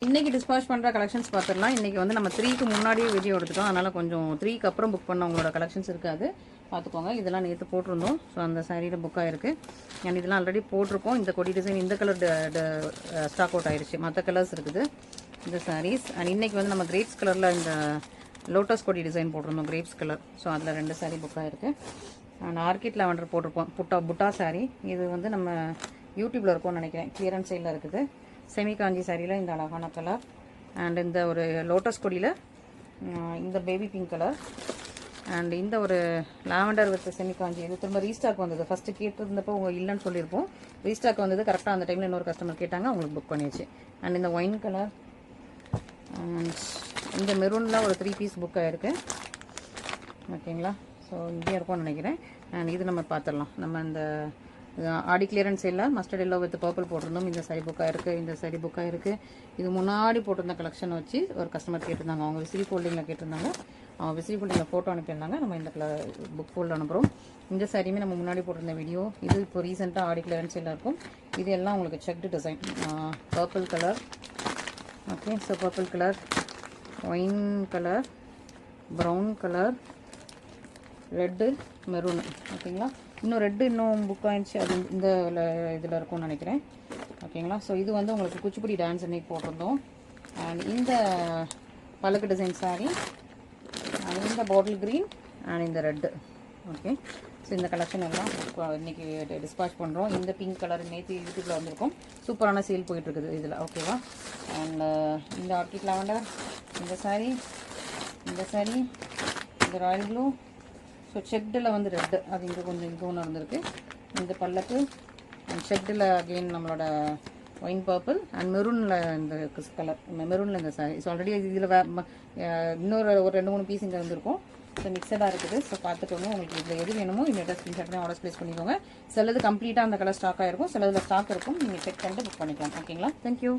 இன்றைக்கி டிஸ்பாச் பண்ணுற கலெக்ஷன்ஸ் பார்த்துடலாம். இன்றைக்கி வந்து நம்ம 3க்கு முன்னாடியே வீடியோ எடுத்துட்டோம். அதனால் கொஞ்சம் 3க்கு அப்புறம் புக் பண்ண உங்களோட கலெக்ஷன்ஸ் இருக்காது, பார்த்துக்கோங்க. இதெல்லாம் நேற்று போட்டிருந்தோம். ஸோ அந்த சாரியில் புக் ஆகிருக்கு. அண்ட் இதெல்லாம் ஆல்ரெடி போட்டிருக்கோம். இந்த கொடி டிசைன் இந்த கலர் ஸ்டாக் அவுட் ஆயிடுச்சு. மற்ற கலர்ஸ் இருக்குது இந்த சாரீஸ். அண்ட் இன்றைக்கி வந்து நம்ம கிரேப்ஸ் கலரில் இந்த லோட்டஸ் கொடி டிசைன் போட்டிருந்தோம், கிரேப்ஸ் கலர். ஸோ அதில் 2 சாரீ புக் ஆகிருக்கு. அண்ட் ஆர்கிட் லாவெண்டர் போட்டிருப்போம், புட்டா சாரீ. இது வந்து நம்ம யூடியூப்பில் இருக்கும்னு நினைக்கிறேன், கிளியரன்ஸ் சைடில் இருக்குது. செமி காஞ்சி சாரியில் இந்த அழகான கலர். அண்ட் இந்த ஒரு லோட்டஸ் கொடியில் இந்த பேபி பிங்க் கலர். அண்ட் இந்த ஒரு லாவெண்டர் வித் செமி காஞ்சி. இது திரும்ப ரீஸ்டாக் வந்தது. ஃபஸ்ட்டு கேட்டிருந்தப்போ உங்கள் இல்லைன்னு சொல்லியிருப்போம். ரீஸ்டாக் வந்தது கரெக்டாக அந்த டைமில் இன்னொரு கஸ்டமர் கேட்டாங்க, அவங்களுக்கு புக் பண்ணிடுச்சு. அண்ட் இந்த ஒயின் கலர் அண்ட் இந்த மெரூனில் ஒரு 3 பீஸ் புக் ஆகிருக்கு. ஓகேங்களா? ஸோ இங்கே இருக்கும்னு நினைக்கிறேன். அண்ட் இது நம்ம பார்த்துடலாம். நம்ம இந்த ஆடி கிளியரன்ஸ் சேலில் மஸ்டர்ட் எல்லோ வித் பர்பிள் போட்டிருந்தோம். இந்த சாரி புக் ஆகிருக்கு, இந்த சாரி புக் ஆகிருக்கு. இது முன்னாடி போட்டிருந்த கலெக்ஷனை வச்சு ஒரு கஸ்டமர் கேட்டிருந்தாங்க. அவங்க விசிறி ஃபோல்டிங்கில் கேட்டிருந்தாங்க. அவங்க விசிறி ஃபோல்டிங்கில் ஃபோட்டோ அனுப்பியிருந்தாங்க. நம்ம இந்த புக் ஃபோல்டு அனுப்புகிறோம். இந்த சாரியுமே நம்ம முன்னாடி போட்டிருந்த வீடியோ. இது இப்போ ரீசெண்டாக ஆடி கிளியரன்ஸ் சேலில் இருக்கும். இது எல்லாம் உங்களுக்கு checked design. Purple colour. Okay, so purple colour, wine colour, brown colour, red, maroon. ஓகேங்களா? இன்னும் ரெட்டு இன்னும் புக் ஆகிடுச்சு. அது இந்த இதில் இருக்கும்னு நினைக்கிறேன். ஓகேங்களா? ஸோ இது வந்து உங்களுக்கு குச்சிப்புடி டான்ஸ் அன்னைக்கு போட்டிருந்தோம். அண்ட் இந்த பல்லக்கு டிசைன் சாரீ, அண்ட் இந்த பாட்டில் க்ரீன், அண்ட் இந்த ரெட்டு. ஓகே, ஸோ இந்த கலெக்ஷன் எல்லாம் இன்றைக்கி டிஸ்பாச் பண்ணுறோம். இந்த பிங்க் கலர் நேற்று யூடியூப்பில் வந்திருக்கும். சூப்பரான சேல் போயிட்டுருக்குது இதில். ஓகேவா? அண்ட் இந்த ஆர்கிட் லாவெண்டர், இந்த சாரீ, இந்த சாரீ, இந்த ராயல் ப்ளூ. ஸோ செக்டில் வந்து ரெட்டு, அது இங்கே கொஞ்சம் இங்கே ஒன்று இருந்திருக்கு. இந்த பல்லக்கு அண்ட் செக்டில் அகெயின் நம்மளோட ஒயின் பர்பிள் அண்ட் மெரூனில் இந்த கலர், மெரூனில் இந்த சாரீ. ஸோ ஆல்ரெடி இதில் இன்னொரு ஒரு 2-3 பீஸ் இங்கே வந்துருக்கும். ஸோ மிக்சடாக இருக்குது. ஸோ பார்த்துக்கோங்க. உங்களுக்கு இதில் எது வேணுமோ இமீடியட்டாக ஸ்க்ரீன்ஷாட் பண்ணி ஆர்டர் ப்ளேஸ் பண்ணிக்கோங்க. சிலது கம்ப்ளீட்டாக அந்த கலர் ஸ்டாக் ஆகிருக்கும், சிலதில் ஸ்டாக் இருக்கும். நீங்கள் செக் பண்ணிட்டு புக் பண்ணிக்கலாம். ஓகேங்களா? தேங்க்யூ.